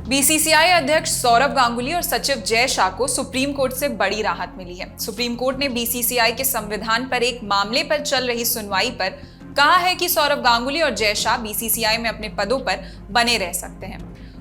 BCCI अध्यक्ष सौरव गांगुली और सचिव जय शाह को सुप्रीम कोर्ट से बड़ी राहत मिली है। सुप्रीम कोर्ट ने बीसीसीआई के संविधान पर एक मामले पर चल रही सुनवाई पर कहा है कि सौरव गांगुली और जय शाह बीसीसीआई में अपने पदों पर बने रह सकते हैं।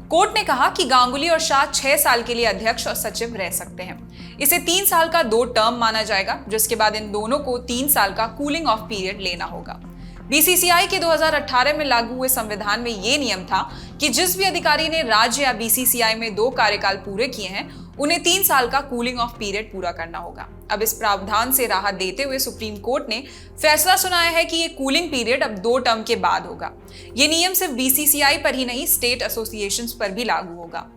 कोर्ट ने कहा कि गांगुली और शाह 6 साल के लिए अध्यक्ष और सचिव रह सकते हैं। इसे 3 साल का 2 टर्म माना जाएगा, जिसके बाद इन दोनों को 3 साल का कूलिंग ऑफ पीरियड लेना होगा। बीसीसीआई के 2018 में लागू हुए संविधान में यह नियम था कि जिस भी अधिकारी ने राज्य या बीसीसीआई में 2 कार्यकाल पूरे किए हैं, उन्हें 3 साल का कूलिंग ऑफ पीरियड पूरा करना होगा। अब इस प्रावधान से राहत देते हुए सुप्रीम कोर्ट ने फैसला सुनाया है कि ये कूलिंग पीरियड अब 2 टर्म के बाद होगा। ये नियम सिर्फ बीसीसीआई पर ही नहीं, स्टेट एसोसिएशंस पर भी लागू होगा।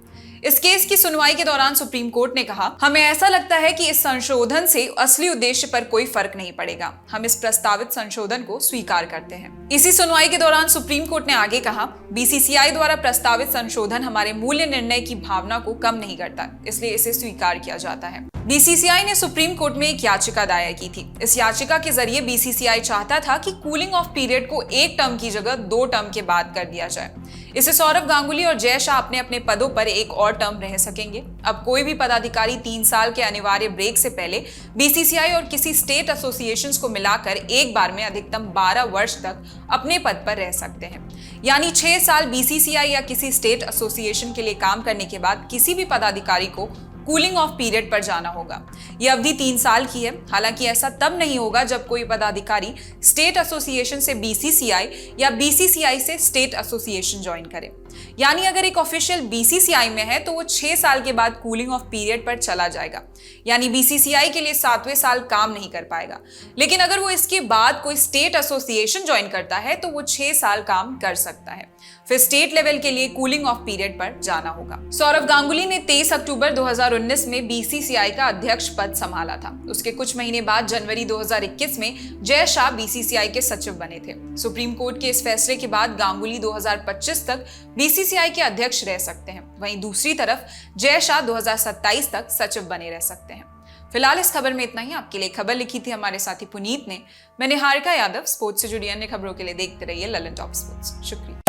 इस केस की सुनवाई के दौरान सुप्रीम कोर्ट ने कहा, हमें ऐसा लगता है कि इस संशोधन से असली उद्देश्य पर कोई फर्क नहीं पड़ेगा। हम इस प्रस्तावित संशोधन को स्वीकार करते हैं। इसी सुनवाई के दौरान सुप्रीम कोर्ट ने आगे कहा, बीसीसीआई द्वारा प्रस्तावित संशोधन हमारे मूल्य निर्णय की भावना को कम नहीं करता, इसलिए इसे स्वीकार किया जाता है। बीसीसीआई ने सुप्रीम कोर्ट में एक याचिका दायर की थी। इस याचिका के जरिए बीसीसीआई चाहता था कि कूलिंग ऑफ पीरियड को 1 टर्म की जगह 2 टर्म के बाद कर दिया जाए। इससे सौरव गांगुली और जय शाह अपने अपने पदों पर एक और टर्म रह सकेंगे। अब कोई भी पदाधिकारी 3 साल के अनिवार्य ब्रेक से पहले बीसीसीआई और किसी स्टेट एसोसिएशंस को मिलाकर एक बार में अधिकतम 12 वर्ष तक अपने पद पर रह सकते हैं। यानी 6 साल बीसीसीआई या किसी स्टेट एसोसिएशन के लिए काम करने के बाद किसी भी पदाधिकारी को कूलिंग ऑफ पीरियड पर जाना होगा। यह अवधि 3 साल की है। हालांकि ऐसा तब नहीं होगा जब कोई पदाधिकारी स्टेट एसोसिएशन से बीसीसीआई या बीसीसीआई से स्टेट एसोसिएशन ज्वाइन करे। यानी अगर एक ऑफिशियल बीसीसीआई में है तो वो 6 साल के बाद कूलिंग ऑफ पीरियड पर चला जाएगा, यानी बीसीसीआई के लिए 7वें साल काम नहीं कर पाएगा। लेकिन अगर वो इसके बाद कोई स्टेट एसोसिएशन ज्वाइन करता है तो वो 6 साल काम कर सकता है। फिर स्टेट लेवल के लिए कूलिंग ऑफ पीरियड पर जाना होगा। सौरव गांगुली ने 23 अक्टूबर 2019 में बीसीसीआई का अध्यक्ष पद संभाला था। उसके कुछ महीने बाद जनवरी 2021 में जय शाह बीसीसीआई के सचिव बने थे। सुप्रीम कोर्ट के इस फैसले के बाद गांगुली 2025 तक बीसीसीआई के अध्यक्ष रह सकते हैं। वहीं दूसरी तरफ जय शाह 2027 तक सचिव बने रह सकते हैं। फिलहाल इस खबर में इतना ही। आपके लिए खबर लिखी थी हमारे साथी पुनीत ने। मैं निहारिका यादव। स्पोर्ट्स से जुड़ी अन्य खबरों के लिए देखते रहिए ललन टॉप स्पोर्ट्स। शुक्रिया।